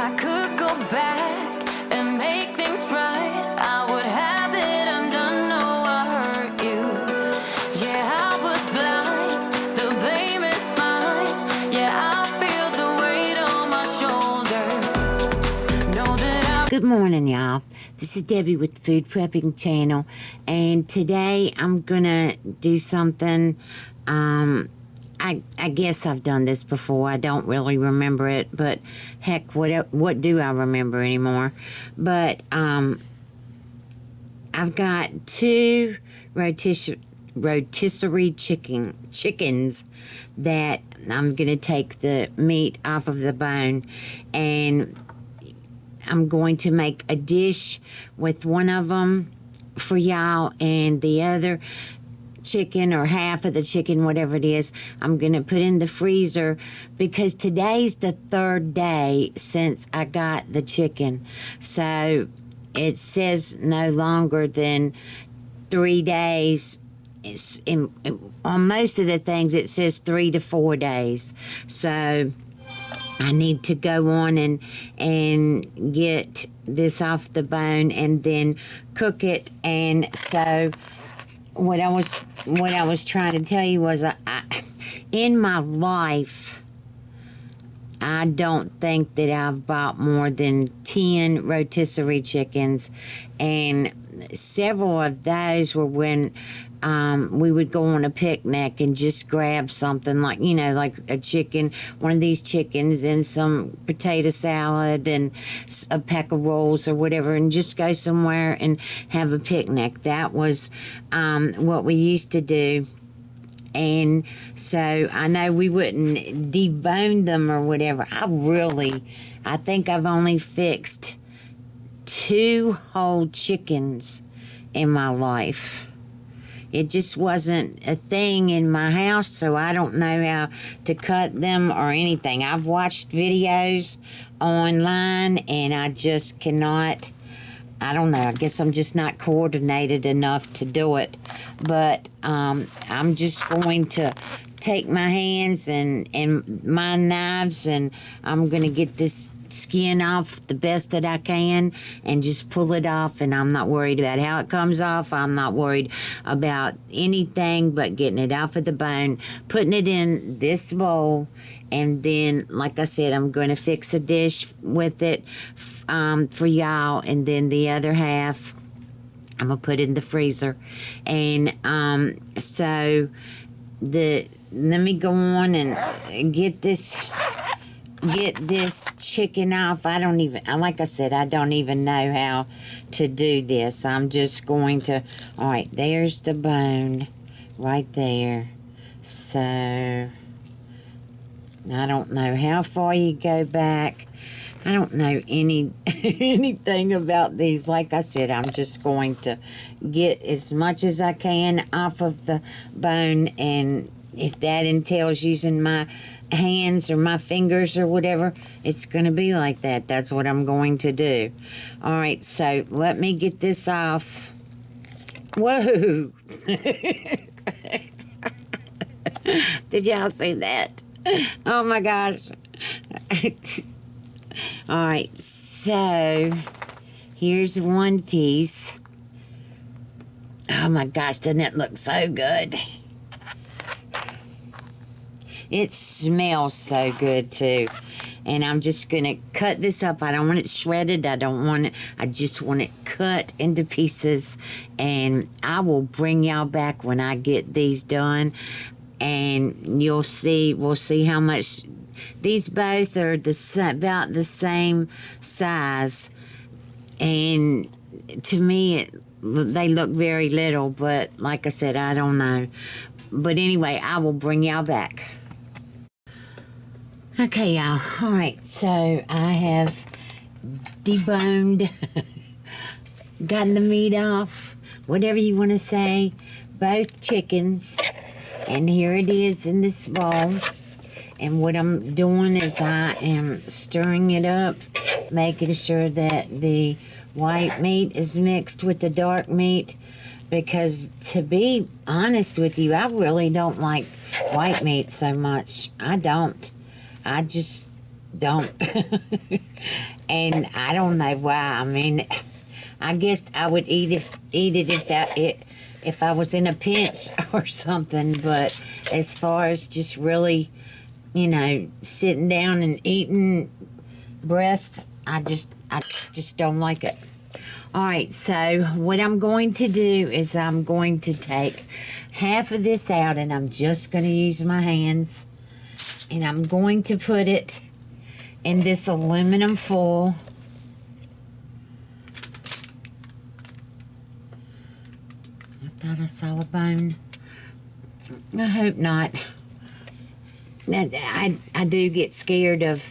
I could go back and make things right, I would have it undone. No, I hurt you. Yeah, I was blind. The blame is mine. Yeah, I feel the weight on my shoulders. Know that I... Good morning, y'all. This is Debbie with the Food Prepping channel, and today I'm gonna do something. I guess I've done this before. I don't really remember it, but heck, what do I remember anymore? But I've got two rotisserie chickens that I'm gonna take the meat off of the bone, and I'm going to make a dish with one of them for y'all, and the other chicken, or half of the chicken, whatever it is, I'm going to put in the freezer, because today's the third day since I got the chicken. So it says no longer than 3 days. On most of the things it says 3 to 4 days. So I need to go on and get this off the bone and then cook it. And so what I was trying to tell you was, in my life, I don't think that I've bought more than 10 rotisserie chickens, and several of those were when we would go on a picnic and just grab something like, like a chicken, one of these chickens, and some potato salad and a pack of rolls or whatever, and just go somewhere and have a picnic. That was what we used to do. And so I know we wouldn't debone them or whatever. I think I've only fixed 2 whole chickens in my life. It just wasn't a thing in my house, so I don't know how to cut them or anything. I've watched videos online, and I just cannot. I don't know. I guess I'm just not coordinated enough to do it. But I'm just going to take my hands and my knives, and I'm going to get this skin off the best that I can and just pull it off. And I'm not worried about how it comes off. I'm not worried about anything but getting it off of the bone, putting it in this bowl, and then, like I said, I'm going to fix a dish with it for y'all, and then the other half I'm going to put in the freezer. And so let me go on and get this chicken off. Like I said, I don't even know how to do this. I'm just going to, all right, there's the bone right there. So I don't know how far you go back. I don't know anything about these. Like I said, I'm just going to get as much as I can off of the bone, and if that entails using my hands or my fingers or whatever, it's going to be like that. That's what I'm going to do. All right, so let me get this off. Whoa! Did y'all see that? Oh my gosh. All right, so here's one piece. Oh my gosh, doesn't it look so good? It smells so good too. And I'm just gonna cut this up. I don't want it shredded. I just want it cut into pieces. And I will bring y'all back when I get these done. And we'll see how much. These both are about the same size. And to me, they look very little. But like I said, I don't know. But anyway, I will bring y'all back. Okay, y'all. All right, so I have deboned, gotten the meat off, whatever you want to say, both chickens. And here it is in this bowl. And what I'm doing is I am stirring it up, making sure that the white meat is mixed with the dark meat. Because to be honest with you, I really don't like white meat so much. I don't. I just don't. And I don't know why. I mean, I guess I would eat it if I was in a pinch or something. But as far as just really, sitting down and eating breast, I just don't like it. All right, so what I'm going to do is I'm going to take half of this out, and I'm just going to use my hands, and I'm going to put it in this aluminum foil. I thought I saw a bone. I hope not. I do get scared of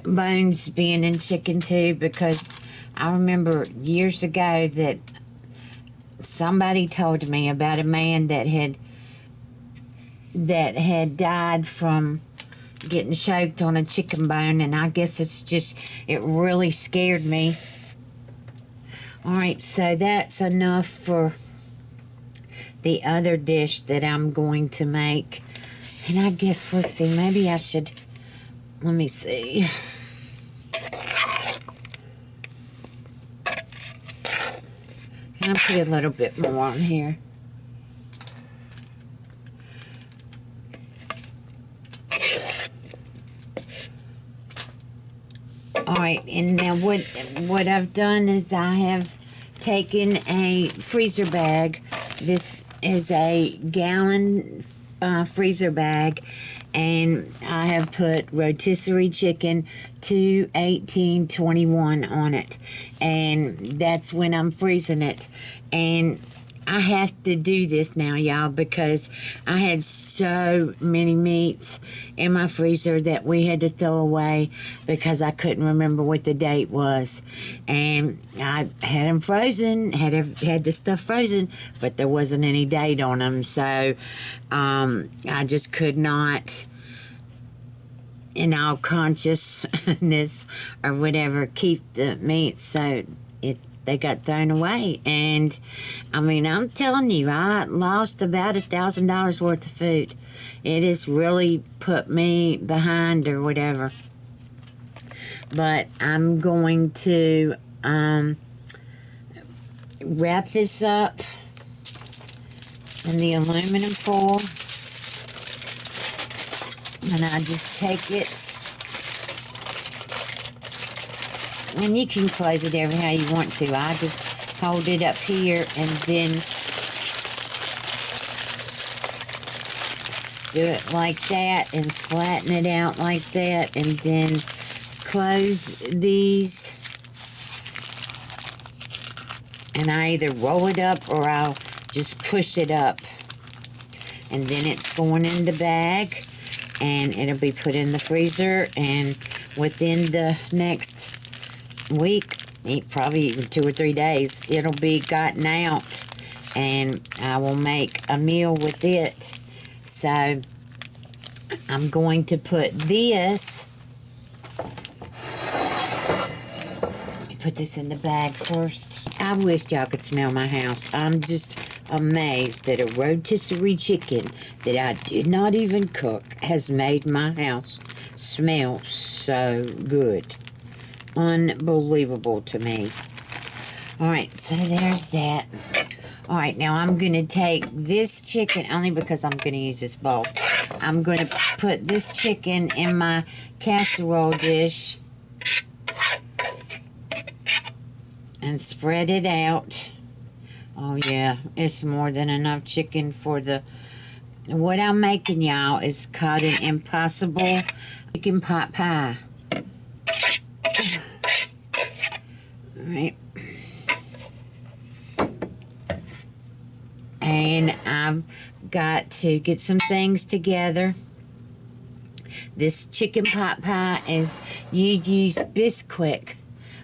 bones being in chicken too, because I remember years ago that somebody told me about a man that had died from getting choked on a chicken bone, and I guess it really scared me. All right, so that's enough for the other dish that I'm going to make. And I guess, let's see, maybe I should, let me see. I'll put a little bit more on here. All right, and now what I've done is I have taken a freezer bag. This is a gallon freezer bag, and I have put rotisserie chicken 2/18/21 on it, and that's when I'm freezing it. And I have to do this now, y'all, because I had so many meats in my freezer that we had to throw away because I couldn't remember what the date was. And I had them frozen, had the stuff frozen, but there wasn't any date on them. So I just could not, in all consciousness or whatever, keep the meats. So they got thrown away. And I mean, I'm telling you, I lost about $1,000 worth of food. It has really put me behind or whatever. But I'm going to wrap this up in the aluminum foil, and I just take it. And you can close it every how you want to. I just hold it up here and then do it like that and flatten it out like that, and then close these. And I either roll it up or I'll just push it up. And then it's going in the bag, and it'll be put in the freezer, and within the next week, probably even 2 or 3 days, it'll be gotten out, and I will make a meal with it. So I'm going to put this, let me put this in the bag first. I wish y'all could smell my house. I'm just amazed that a rotisserie chicken that I did not even cook has made my house smell so good. Unbelievable to me. All right, so there's that. All right, now I'm going to take this chicken, only because I'm going to use this bowl. I'm going to put this chicken in my casserole dish and spread it out. Oh, yeah, it's more than enough chicken for the... What I'm making, y'all, is called an impossible chicken pot pie. Right. And I've got to get some things together. This chicken pot pie is, you'd use Bisquick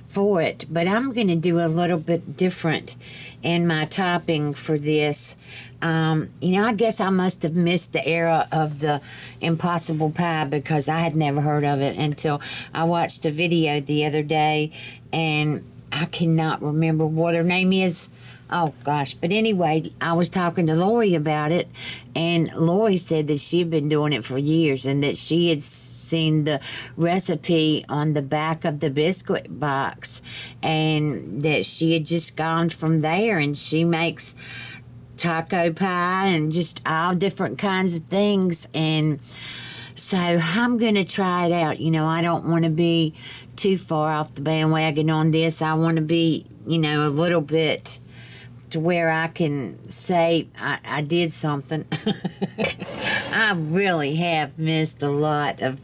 for it, but I'm going to do a little bit different in my topping for this. I guess I must have missed the era of the impossible pie, because I had never heard of it until I watched a video the other day, and I cannot remember what her name is. Oh, gosh. But anyway, I was talking to Lori about it, and Lori said that she had been doing it for years, and that she had seen the recipe on the back of the Bisquick box, and that she had just gone from there, and she makes taco pie and just all different kinds of things. And so I'm going to try it out. You know, I don't want to be too far off the bandwagon on this. I want to be, you know, a little bit to where I can say I did something. I really have missed a lot of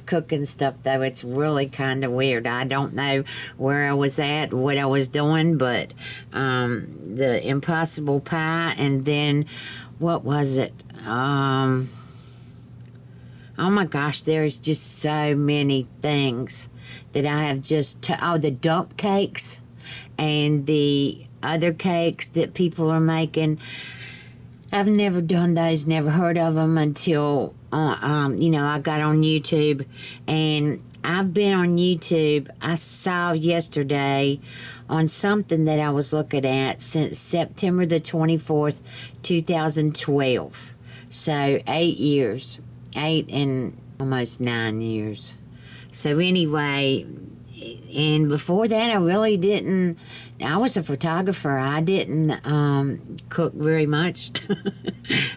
cooking stuff, though. It's really kind of weird. I don't know where I was at, what I was doing, but the impossible pie, and then what was it? Oh my gosh, there's just so many things that I have just, the dump cakes and the other cakes that people are making. I've never done those, never heard of them until, you know, I got on YouTube. And I've been on YouTube, I saw yesterday on something that I was looking at since September the 24th, 2012. So 8 years. 8 and almost 9 years. So anyway, and before that I really didn't, I was a photographer. I didn't cook very much.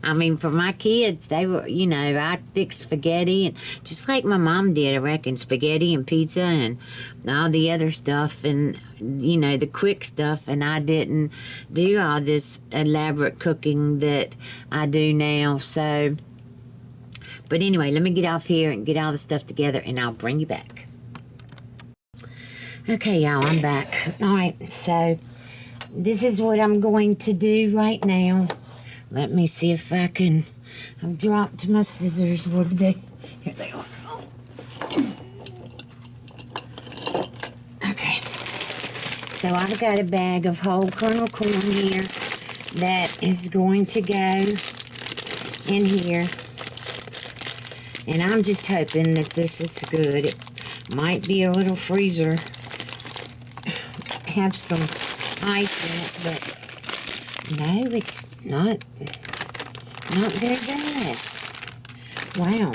I mean, for my kids, they were, you know, I fixed spaghetti, and just like my mom did, I reckon, spaghetti and pizza and all the other stuff, and, you know, the quick stuff, and I didn't do all this elaborate cooking that I do now. So, but anyway, let me get off here and get all the stuff together, and I'll bring you back. Okay, y'all, I'm back. All right, so this is what I'm going to do right now. Let me see if I can. I've dropped my scissors. Where did they? Here they are. Oh. Okay. So I've got a bag of whole kernel corn here that is going to go in here. And I'm just hoping that this is good. It might be a little freezer. Have some ice in it, but no, it's not very bad. Wow.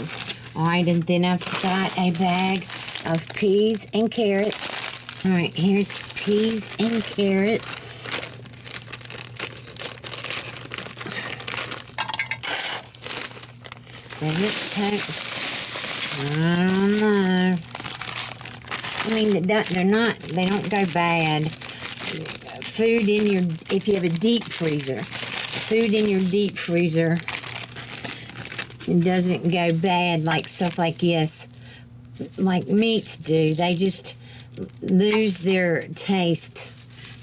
All right, and then I've got a bag of peas and carrots. All right, here's peas and carrots. So let's take, I don't know. I mean, they don't go bad. Food in your, if you have a deep freezer, food in your deep freezer, it doesn't go bad like stuff like this, like meats do. They just lose their taste.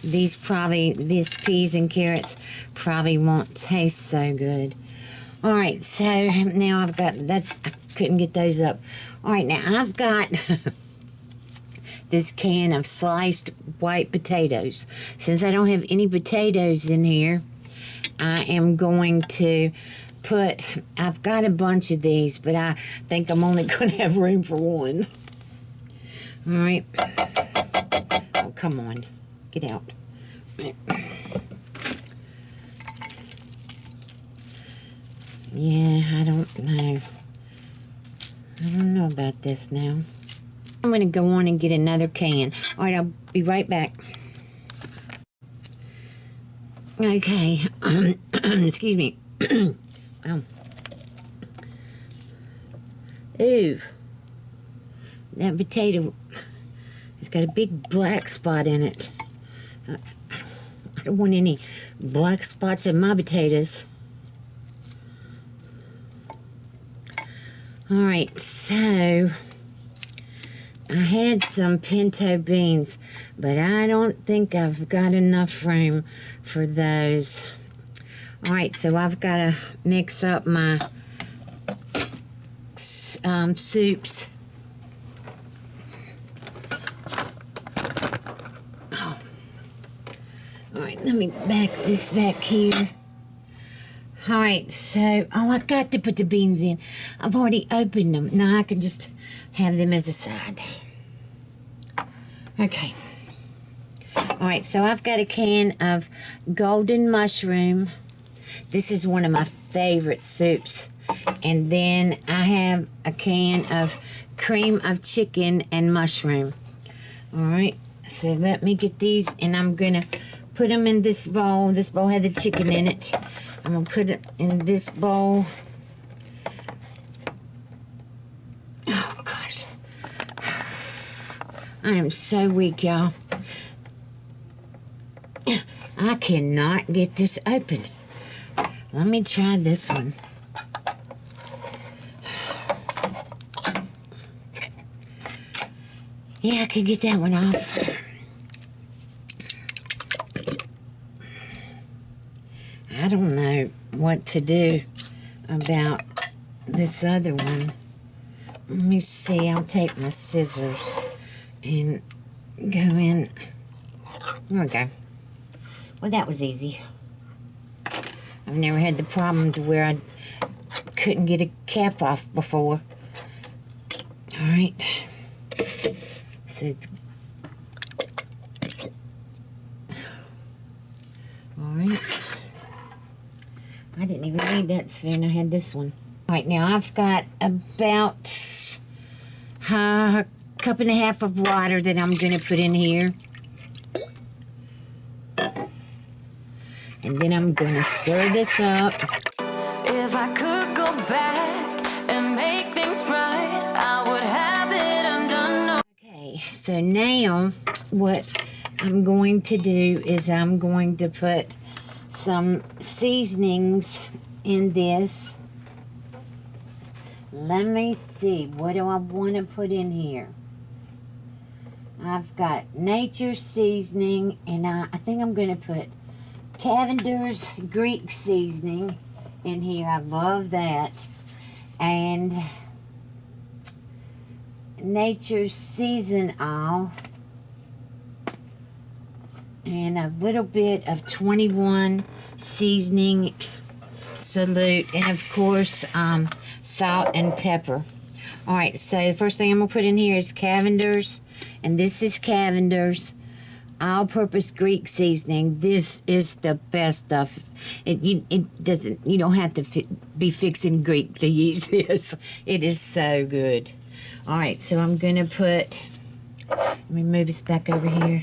These peas and carrots probably won't taste so good. All right, so now I've got, I couldn't get those up. All right, now I've got this can of sliced white potatoes. Since I don't have any potatoes in here, I am going to I've got a bunch of these, but I think I'm only going to have room for one. All right. Oh, come on. Get out. Right. Yeah, I don't know. I don't know about this now. I'm going to go on and get another can. All right, I'll be right back. Okay. Excuse me. Ooh. That potato has got a big black spot in it. I don't want any black spots in my potatoes. All right, so I had some pinto beans, but I don't think I've got enough room for those. All right, so I've got to mix up my soups. Oh. All right, let me back this back here. All right, so, I've got to put the beans in. I've already opened them. Now I can just have them as a side. Okay. All right, so I've got a can of golden mushroom. This is one of my favorite soups. And then I have a can of cream of chicken and mushroom. All right, so let me get these, and I'm gonna put them in this bowl. This bowl had the chicken in it. I'm gonna put it in this bowl. Oh gosh, I am so weak, y'all. I cannot get this open. Let me try this one. Yeah, I can get that one off. I don't know what to do about this other one. Let me see. I'll take my scissors and go in. There we go. Well, that was easy. I've never had the problem to where I couldn't get a cap off before. All right. So it's... All right. I didn't even need that spoon. I had this one. All right, now I've got about a cup and a half of water that I'm going to put in here. And then I'm going to stir this up. If I could go back and make things right, I would have it undone. Okay, so now what I'm going to do is I'm going to put some seasonings in this. Let me see, what do I want to put in here? I've got nature seasoning, and I think I'm going to put Cavender's Greek seasoning in here. I love that. And Nature's Season All. And a little bit of 21 seasoning salute. And of course, salt and pepper. Alright, so the first thing I'm going to put in here is Cavender's. And this is Cavender's all-purpose Greek seasoning. This is the best stuff. It doesn't. You don't have to be fixing Greek to use this. It is so good. All right, so I'm gonna put. Let me move this back over here.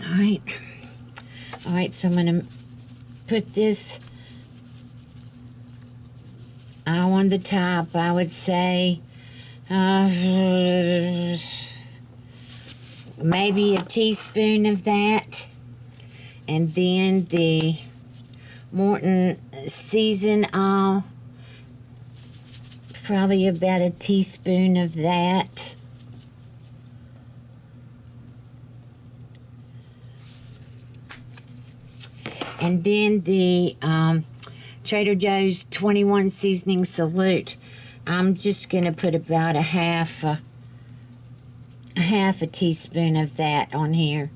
All right. All right. So I'm gonna put this on the top. I would say. Maybe a teaspoon of that, and then the Morton Season All, probably about a teaspoon of that. And then the Trader Joe's 21 seasoning salute. I'm just going to put about a half a teaspoon of that on here.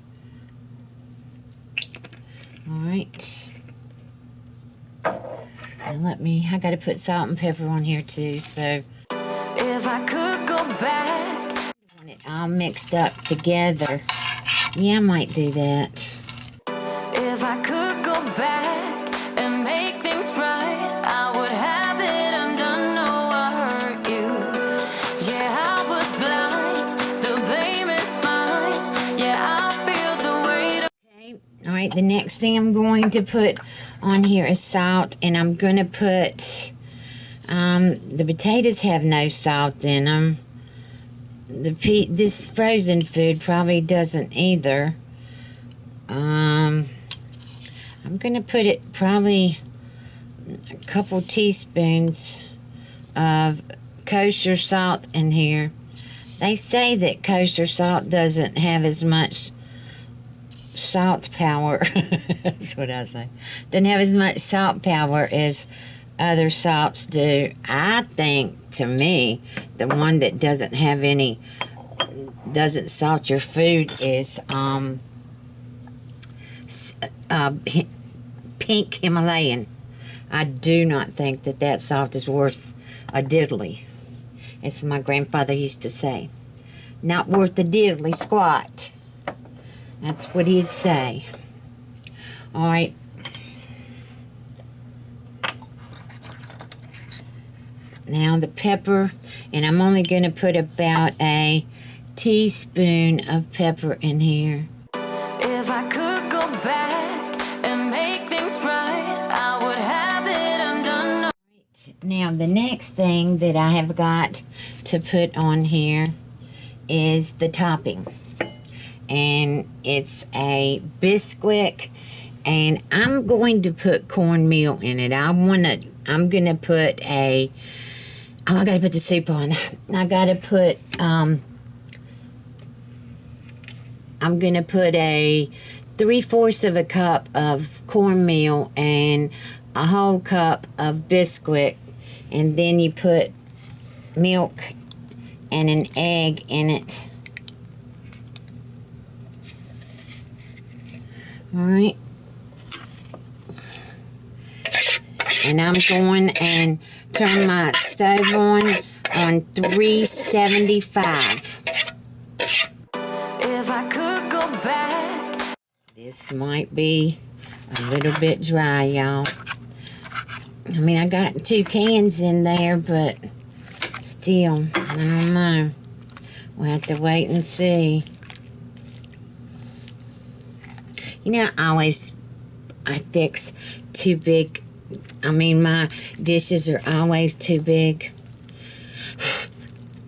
All right. And I got to put salt and pepper on here too, so. If I could go back. I want it all mixed up together. Yeah, I might do that. If I could go back and make things right, I would have it undone. No, I hurt you. Yeah, I was blind. The blame is mine. Yeah, I feel the weight. Okay. All right. The next thing I'm going to put on here is salt, and I'm going to put. The potatoes have no salt in them. This frozen food probably doesn't either. I'm going to put it probably a couple teaspoons of kosher salt in here. They say that kosher salt doesn't have as much salt power. That's what I say. Doesn't have as much salt power as other salts do. I think, to me, the one that doesn't salt your food is pink Himalayan. I do not think that salt is worth a diddly, as my grandfather used to say. Not worth a diddly squat. That's what he'd say. All right. Now the pepper, and I'm only going to put about a teaspoon of pepper in here. If I could go back and make things right, I would have it undone. Now the next thing that I have got to put on here is the topping. And it's a Bisquick, and I'm going to put cornmeal in it. I'm gonna put a, I gotta put the soup on. I gotta put, I'm gonna put a 3/4 of a cup of cornmeal and a whole cup of Bisquick, and then you put milk and an egg in it. All right. And I'm going and turn my stove on 375. If I could go back. This might be a little bit dry, y'all. I mean, I got 2 cans in there, but still, I don't know. We'll have to wait and see. You know, I fix too big. I mean, my dishes are always too big.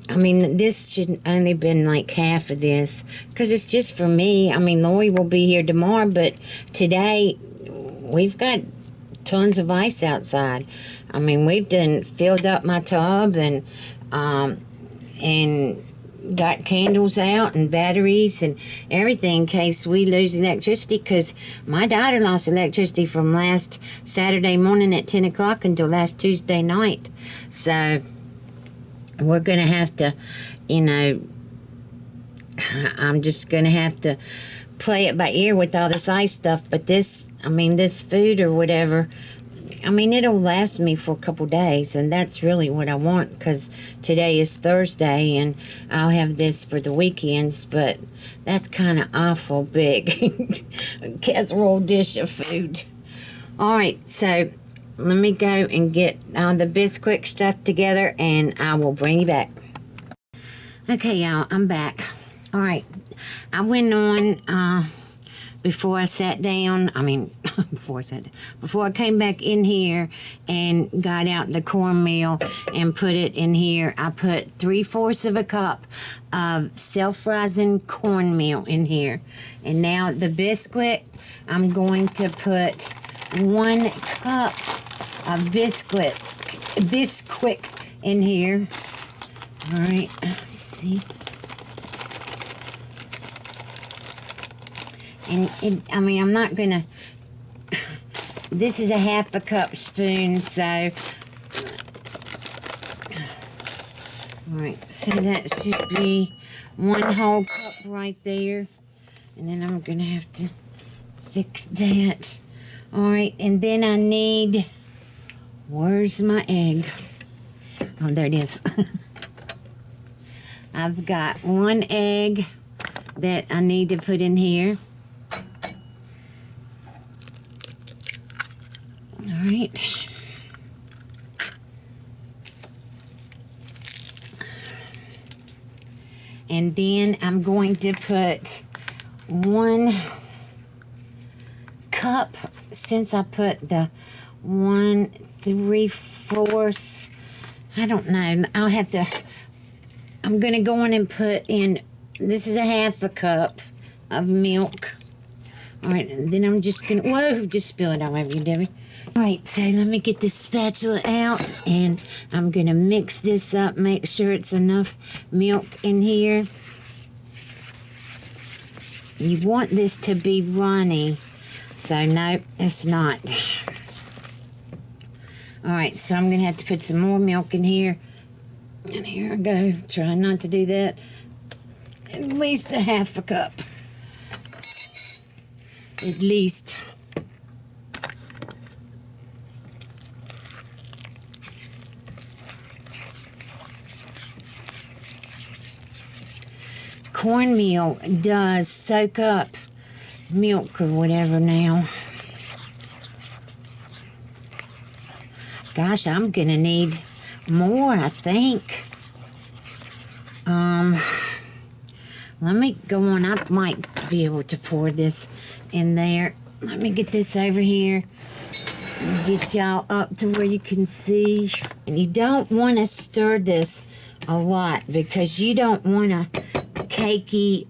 I mean, this should only been like half of this, because it's just for me. I mean, Lori will be here tomorrow, but today we've got tons of ice outside. I mean, we've filled up my tub and got candles out and batteries and everything in case we lose electricity, because my daughter lost electricity from last Saturday morning at 10 o'clock until last Tuesday night. So we're going to have to, you know, I'm just going to have to play it by ear with all this ice stuff. But this, I mean, this food or whatever, I mean, it'll last me for a couple days, and that's really what I want, because today is Thursday, and I'll have this for the weekends, but that's kind of awful big casserole dish of food. All right, so let me go and get all the Bisquick stuff together, and I will bring you back. Okay, y'all, I'm back. All right, I went on before I sat down. I mean, before I came back in here and got out the cornmeal and put it in here, I put 3/4 of a cup of self-rising cornmeal in here. And now the Bisquick, I'm going to put 1 cup of Bisquick in here. All right, let's see. And I mean, I'm not gonna, this is a 1/2 cup spoon, so, all right, so that should be 1 whole cup right there. And then I'm gonna have to fix that. All right, and then I need, where's my egg? Oh, there it is. I've got 1 egg that I need to put in here. All right. And then I'm going to put 1 cup, since I put the 1 3/4, I don't know, I'll have to, I'm going to go in and put in, this is a 1/2 cup of milk. All right, and then I'm just going to, whoa, just spill it all over you, Debbie. All right, so let me get this spatula out, and I'm going to mix this up, make sure it's enough milk in here. You want this to be runny, so no, it's not. All right, so I'm going to have to put some more milk in here. And here I go, try not to do that. At least a 1/2 cup. At least. Cornmeal does soak up milk or whatever now. Gosh, I'm gonna need more, I think. Let me go on. I might be able to pour this in there. Let me get this over here. Get y'all up to where you can see. And you don't want to stir this a lot because you don't want a cakey.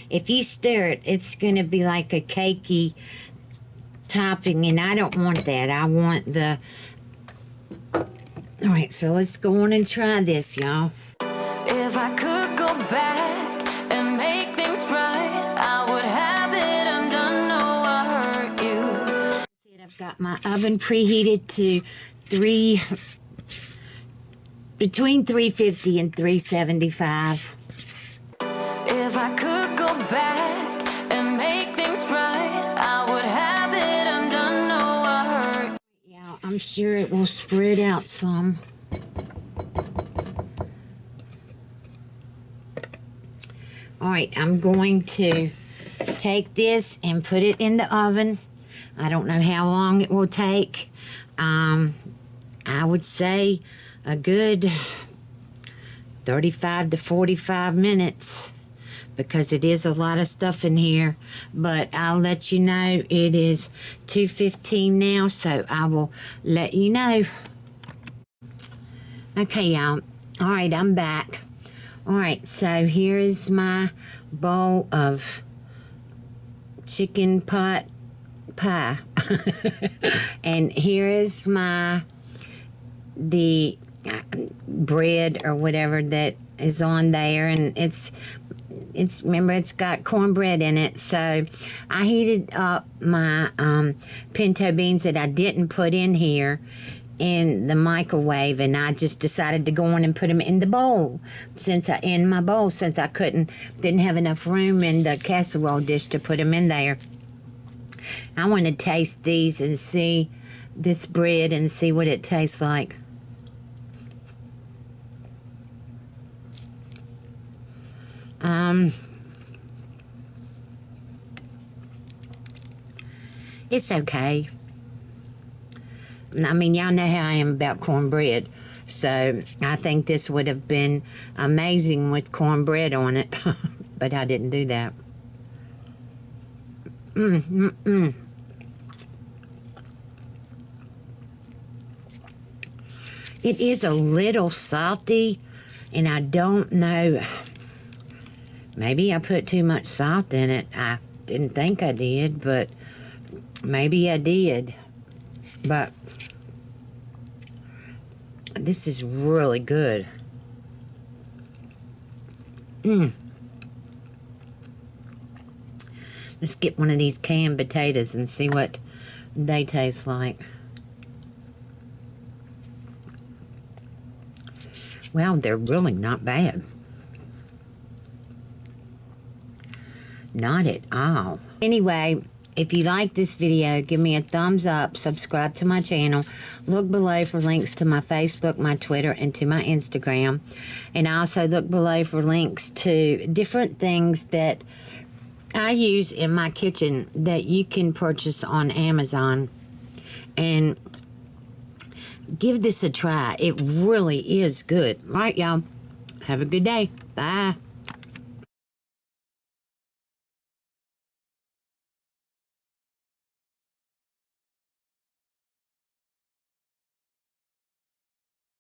If you stir it, it's going to be like a cakey topping, and I don't want that. I want the... All right, so let's go on and try this, y'all. If I could go back and make things right, I would have it undone. No, I hurt you. I've got my oven preheated to between 350 and 375. If I could go back and make things right, I would have it undone. No, I hurt. Yeah, I'm sure it will spread out some. All right, I'm going to take this and put it in the oven. I don't know how long it will take. I would say a good 35 to 45 minutes because it is a lot of stuff in here. But I'll let you know it is 2:15 now, so I will let you know. Okay, y'all. All right, I'm back. All right, so here is my bowl of chicken pot pie. And here is the bread or whatever that is on there, and it's remember, it's got cornbread in it. So I heated up my pinto beans that I didn't put in here in the microwave, and I just decided to go on and put them in the bowl since I didn't have enough room in the casserole dish to put them in there. I want to taste these and see this bread and see what it tastes like. It's okay. I mean, y'all know how I am about cornbread, so I think this would have been amazing with cornbread on it, but I didn't do that. It is a little salty, and I don't know, maybe I put too much salt in it. I didn't think I did, but maybe I did. But this is really good. Let's get one of these canned potatoes and see what they taste like. Well, they're really not bad. Not at all. Anyway, if you like this video, give me a thumbs up, subscribe to my channel, look below for links to my Facebook, my Twitter, and to my Instagram. And also look below for links to different things that I use in my kitchen that you can purchase on Amazon. And give this a try. It really is good. All right, y'all. Have a good day. Bye.